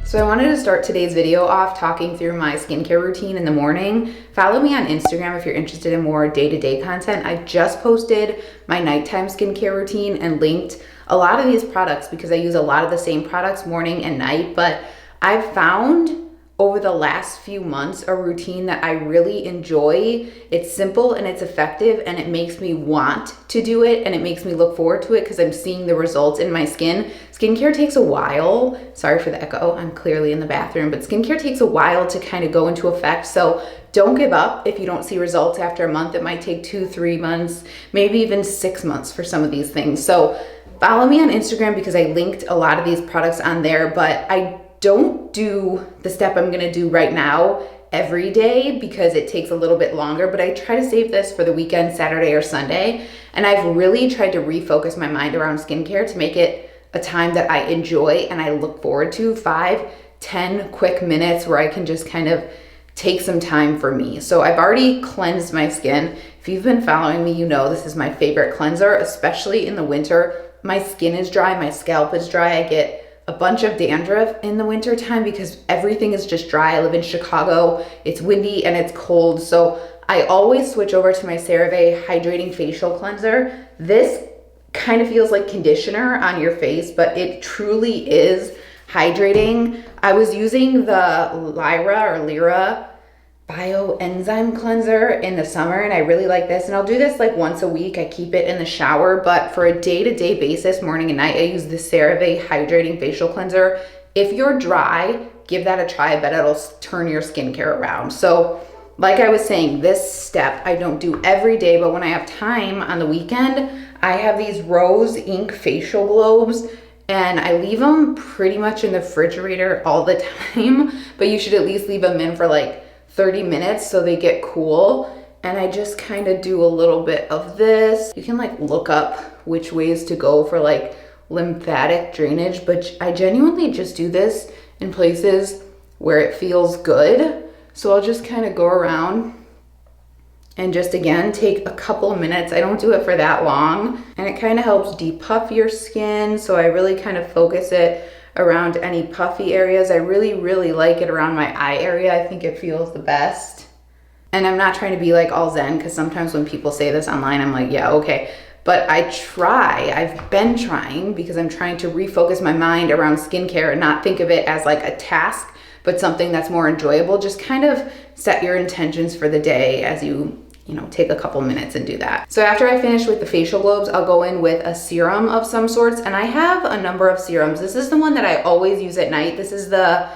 So I wanted to start today's video off talking through my skincare routine in the morning. Follow me on Instagram if you're interested in more day-to-day content. I just posted my nighttime skincare routine and linked a lot of these products because I use a lot of the same products morning and night, but I've found over the last few months a routine that I really enjoy. It's simple and it's effective and it makes me want to do it and it makes me look forward to it because I'm seeing the results in my skin. Skincare takes a while. Sorry for the echo, I'm clearly in the bathroom, but skincare takes a while to kind of go into effect. So don't give up if you don't see results after a month. It might take 2-3 months, maybe even 6 months for some of these things. So follow me on Instagram because I linked a lot of these products on there, but I don't do the step I'm gonna do right now every day because it takes a little bit longer, but I try to save this for the weekend, Saturday or Sunday. And I've really tried to refocus my mind around skincare to make it a time that I enjoy and I look forward to. 5-10 quick minutes where I can just kind of take some time for me. So I've already cleansed my skin. If you've been following me, you know this is my favorite cleanser, especially in the winter. My skin is dry, my scalp is dry. I get a bunch of dandruff in the winter time because everything is just dry. I live in Chicago, it's windy and it's cold. So I always switch over to my CeraVe Hydrating Facial Cleanser. This kind of feels like conditioner on your face, but it truly is hydrating. I was using the Lyra bioenzyme cleanser in the summer and I really like this, and I'll do this like once a week. I keep it in the shower, but for a day-to-day basis, morning and night, I use the CeraVe Hydrating Facial Cleanser. If you're dry, give that a try. I bet it'll turn your skincare around. So like I was saying, this step I don't do every day, but when I have time on the weekend, I have these rose ink facial globes and I leave them pretty much in the refrigerator all the time, but you should at least leave them in for like 30 minutes so they get cool. And I just kind of do a little bit of this. You can like look up which ways to go for like lymphatic drainage, but I genuinely just do this in places where it feels good. So I'll just kind of go around and just again take a couple of minutes. I don't do it for that long, and it kind of helps depuff your skin. So I really kind of focus it around any puffy areas. I really like it around my eye area. I think it feels the best. And I'm not trying to be like all zen, because sometimes when people say this online, I'm like, yeah, okay. But I've been trying because I'm trying to refocus my mind around skincare and not think of it as like a task, but something that's more enjoyable. Just kind of set your intentions for the day as you take a couple minutes and do that. So after I finish with the facial globes, I'll go in with a serum of some sorts. And I have a number of serums. This is the one that I always use at night. This is the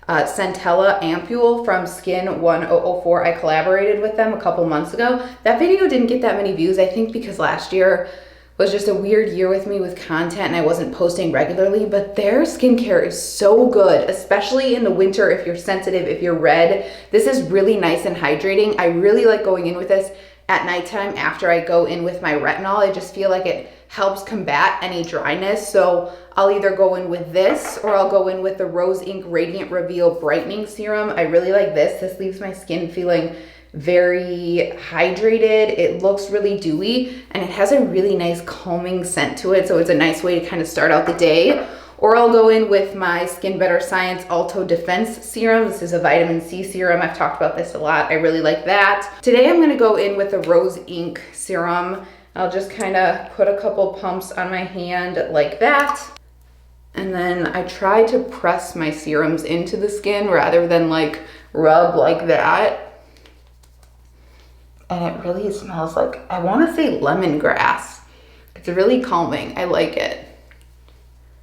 Centella Ampule from Skin 1004. I collaborated with them a couple months ago. That video didn't get that many views, I think because last year was just a weird year with me with content and I wasn't posting regularly, but their skincare is so good, especially in the winter if you're sensitive, if you're red. This is really nice and hydrating. I really like going in with this at nighttime after I go in with my retinol. I just feel like it helps combat any dryness. So I'll either go in with this or I'll go in with the Rose Ink Radiant Reveal Brightening Serum. I really like this. This leaves my skin feeling very hydrated. It looks really dewy and it has a really nice calming scent to it. So it's a nice way to kind of start out the day. Or I'll go in with my Skin Better Science Alto Defense Serum. This is a vitamin C serum. I've talked about this a lot. I really like that. Today I'm going to go in with the Rose Ink Serum. I'll just kind of put a couple pumps on my hand like that. And then I try to press my serums into the skin rather than like rub like that. And it really smells like, I want to say lemongrass. It's really calming. I like it.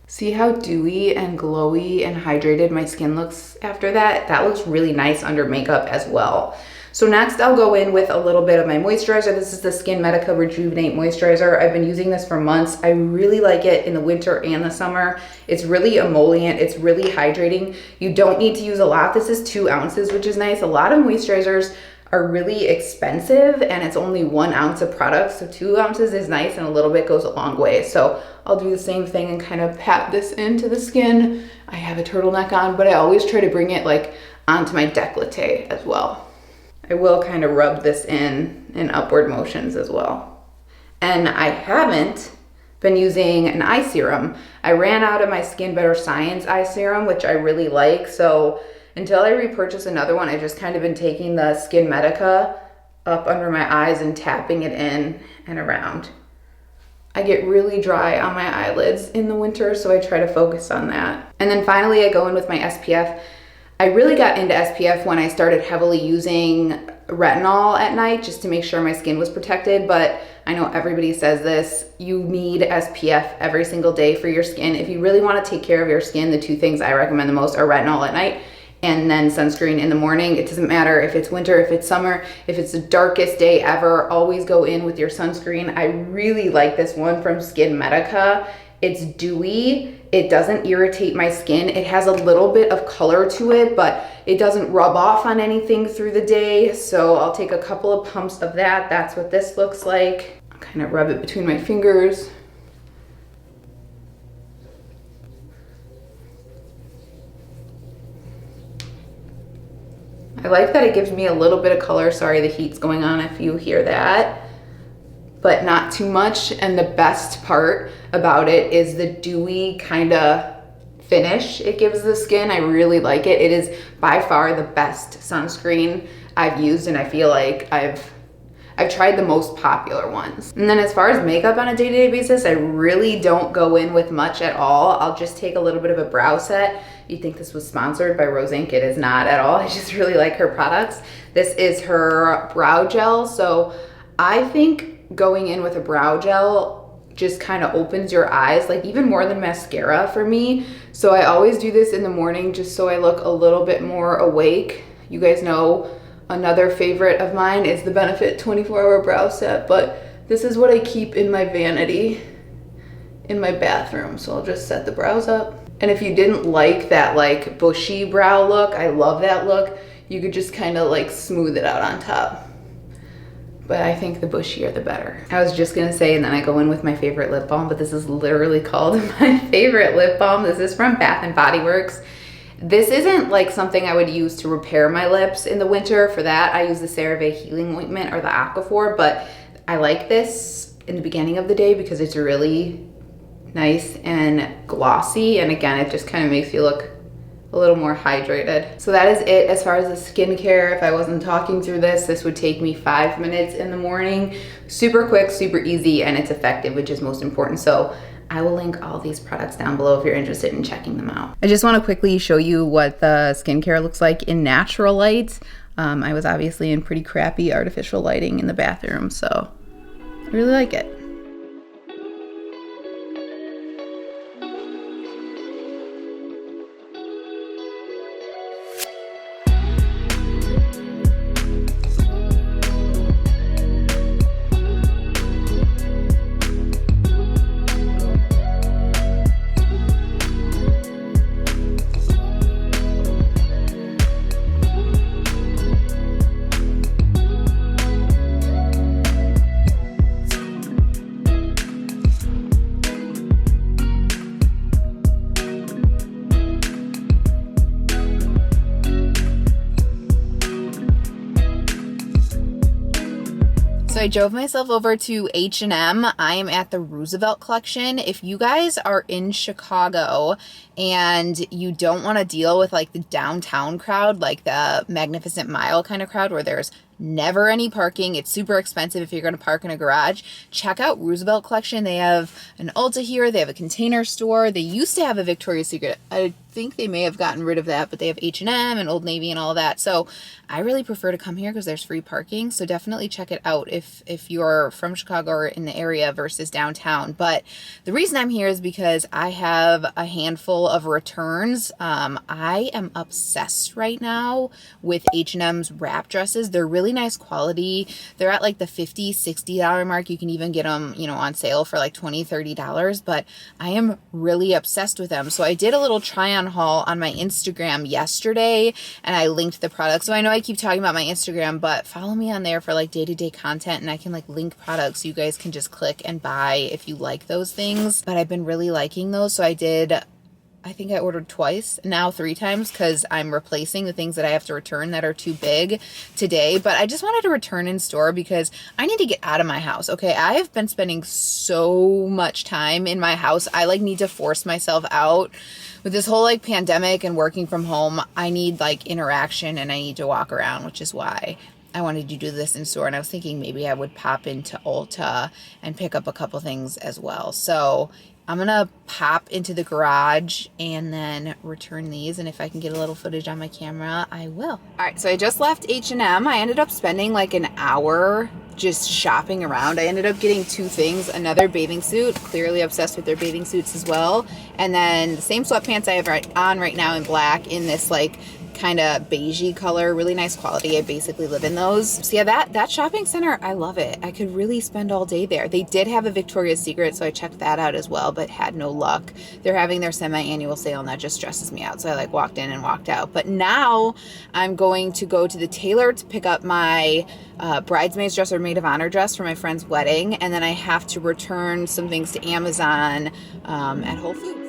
See how dewy and glowy and hydrated my skin looks after that? That looks really nice under makeup as well. So next I'll go in with a little bit of my moisturizer. This is the Skin Medica Rejuvenate Moisturizer. I've been using this for months. I really like it in the winter and the summer. It's really emollient. It's really hydrating. You don't need to use a lot. This is 2 ounces, which is nice. A lot of moisturizers are really expensive and it's only 1 ounce of product. So 2 ounces is nice and a little bit goes a long way. So I'll do the same thing and kind of pat this into the skin. I have a turtleneck on, but I always try to bring it like onto my décolleté as well. I will kind of rub this in upward motions as well. And I haven't been using an eye serum. I ran out of my Skin Better Science eye serum, which I really like. So until I repurchase another one, I've just kind of been taking the Skin Medica up under my eyes and tapping it in and around. I get really dry on my eyelids in the winter, so I try to focus on that. And then finally, I go in with my SPF. I really got into SPF when I started heavily using retinol at night just to make sure my skin was protected, but I know everybody says this, you need SPF every single day for your skin. If you really want to take care of your skin, the two things I recommend the most are retinol at night and then sunscreen in the morning. It doesn't matter if it's winter, if it's summer, if it's the darkest day ever, always go in with your sunscreen. I really like this one from Skin Medica. It's dewy, it doesn't irritate my skin. It has a little bit of color to it, but it doesn't rub off on anything through the day. So I'll take a couple of pumps of that. That's what this looks like. I'll kind of rub it between my fingers. I like that it gives me a little bit of color. Sorry, the heat's going on if you hear that, but not too much. And the best part about it is the dewy kind of finish it gives the skin. I really like it. It is by far the best sunscreen I've used, and I feel like I've tried the most popular ones. And then as far as makeup on a day-to-day basis, I really don't go in with much at all. I'll just take a little bit of a brow set. You'd think this was sponsored by Rose Inc. It is not at all. I just really like her products. This is her brow gel. So I think going in with a brow gel just kind of opens your eyes, like even more than mascara for me. So I always do this in the morning just so I look a little bit more awake. You guys know another favorite of mine is the Benefit 24-hour brow set, but this is what I keep in my vanity in my bathroom. So I'll just set the brows up. And if you didn't like that like bushy brow look, I love that look, you could just kind of like smooth it out on top. But I think the bushier the better. I was just gonna say, and then I go in with my favorite lip balm, but this is literally called my favorite lip balm. This is from Bath & Body Works. This isn't like something I would use to repair my lips in the winter. For that, I use the CeraVe Healing Ointment or the Aquaphor, but I like this in the beginning of the day because it's really nice and glossy. And again, it just kind of makes you look a little more hydrated. So that is it as far as the skincare. If I wasn't talking through this, this would take me 5 minutes in the morning. Super quick, super easy, and it's effective, which is most important. So I will link all these products down below if you're interested in checking them out. I just want to quickly show you what the skincare looks like in natural light. I was obviously in pretty crappy artificial lighting in the bathroom, so I really like it. So I drove myself over to H&M. I am at the Roosevelt collection. If you guys are in Chicago and you don't want to deal with like the downtown crowd, like the Magnificent Mile kind of crowd where there's never any parking, it's super expensive if you're going to park in a garage, check out Roosevelt collection. They have an Ulta here, they have a Container Store, they used to have a Victoria's Secret. I think they may have gotten rid of that, but they have H&M and Old Navy and all of that. So I really prefer to come here because there's free parking. So definitely check it out if you're from Chicago or in the area versus downtown. But the reason I'm here is because I have a handful of returns. I am obsessed right now with H&M's wrap dresses. They're really nice quality. They're at like the $50, $60 mark. You can even get them, you know, on sale for like $20, $30, but I am really obsessed with them. So I did a little try on haul on my Instagram yesterday and I linked the products. So I know I keep talking about my Instagram, but follow me on there for like day-to-day content and I can like link products so you guys can just click and buy if you like those things. But I've been really liking those. So I did I think I ordered twice, now 3 times, because I'm replacing the things that I have to return that are too big today. But I just wanted to return in store because I need to get out of my house. Okay, I have been spending so much time in my house. I like need to force myself out. With this whole like pandemic and working from home, I need like interaction and I need to walk around, which is why I wanted to do this in store. And I was thinking maybe I would pop into Ulta and pick up a couple things as well. So I'm gonna pop into the garage and then return these, and if I can get a little footage on my camera, I will. All right, so I just left H&M. I ended up spending like an hour just shopping around. I ended up getting 2 things, another bathing suit, clearly obsessed with their bathing suits as well, and then the same sweatpants I have on right now in black in this like kind of beigey color, really nice quality. I basically live in those. So yeah, that shopping center, I love it. I could really spend all day there. They did have a Victoria's Secret, so I checked that out as well, but had no luck. They're having their semi-annual sale and that just stresses me out. So I like walked in and walked out. But now I'm going to go to the tailor to pick up my bridesmaid's dress or maid of honor dress for my friend's wedding. And then I have to return some things to Amazon at Whole Foods.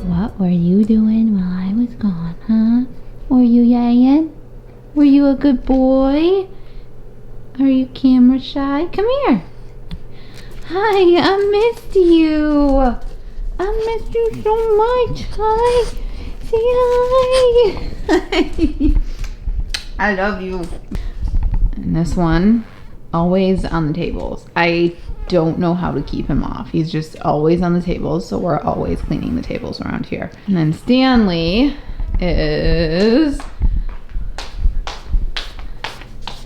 What were you doing while I was gone, huh? Were you yaying? Were you a good boy? Are you camera shy? Come here. Hi, I missed you. I missed you so much. Hi. Say hi. I love you. And this one, always on the tables. I don't know how to keep him off. He's just always on the tables, so we're always cleaning the tables around here. And then Stanley is...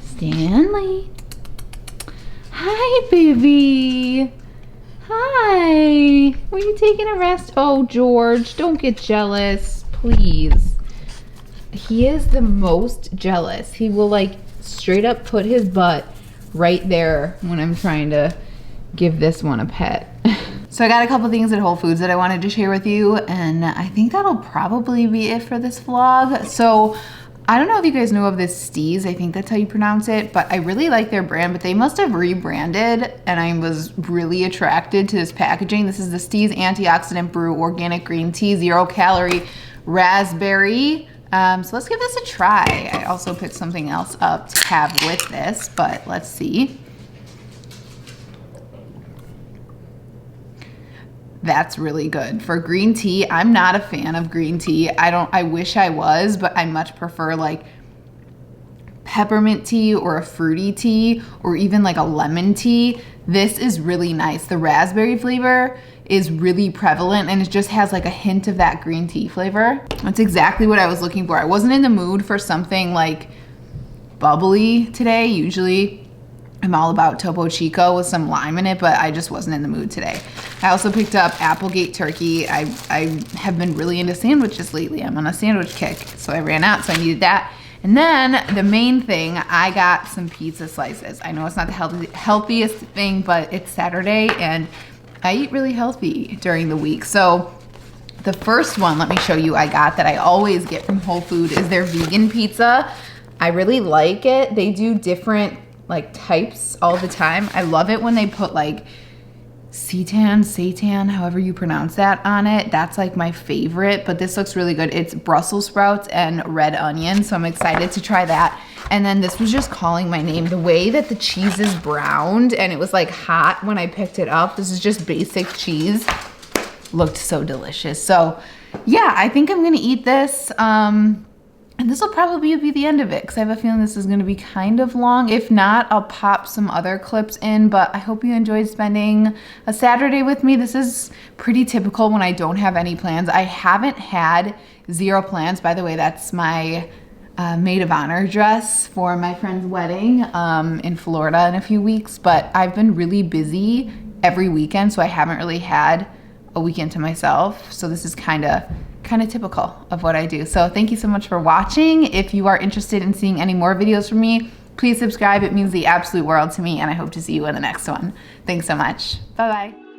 Stanley. Hi, baby. Hi. Were you taking a rest? Oh, George, don't get jealous, please. He is the most jealous. He will like straight up put his butt right there when I'm trying to give this one a pet. So I got a couple things at Whole Foods that I wanted to share with you, and I think that'll probably be it for this vlog. So I don't know if you guys know of this Steez, I think that's how you pronounce it, but I really like their brand, but they must have rebranded, and I was really attracted to this packaging. This is the Steez Antioxidant Brew Organic Green Tea, 0 calorie raspberry. So let's give this a try. I also picked something else up to have with this, but let's see. That's really good. For green tea, I'm not a fan of green tea. I wish I was, but I much prefer like peppermint tea or a fruity tea or even like a lemon tea. This is really nice. The raspberry flavor is really prevalent and it just has like a hint of that green tea flavor. That's exactly what I was looking for. I wasn't in the mood for something like bubbly today. Usually I'm all about Topo Chico with some lime in it, but I just wasn't in the mood today. I also picked up Applegate turkey. I have been really into sandwiches lately. I'm on a sandwich kick, so I ran out, so I needed that. And then the main thing, I got some pizza slices. I know it's not the healthiest thing, but it's Saturday and I eat really healthy during the week. So the first one, let me show you, I got that I always get from Whole Foods is their vegan pizza. I really like it. They do different like types all the time. I love it when they put like seitan, however you pronounce that on it. That's like my favorite, but this looks really good. It's Brussels sprouts and red onion, so I'm excited to try that. And then this was just calling my name. The way that the cheese is browned and it was like hot when I picked it up. This is just basic cheese. Looked so delicious. So yeah, I think I'm gonna eat this. And this will probably be the end of it because I have a feeling this is going to be kind of long. If not, I'll pop some other clips in, but I hope you enjoyed spending a Saturday with me. This is pretty typical when I don't have any plans. I haven't had 0 plans. By the way, that's my maid of honor dress for my friend's wedding in Florida in a few weeks, but I've been really busy every weekend, so I haven't really had a weekend to myself. So this is kind of typical of what I do. So thank you so much for watching. If you are interested in seeing any more videos from me, please subscribe. It means the absolute world to me, and I hope to see you in the next one. Thanks so much. Bye-bye.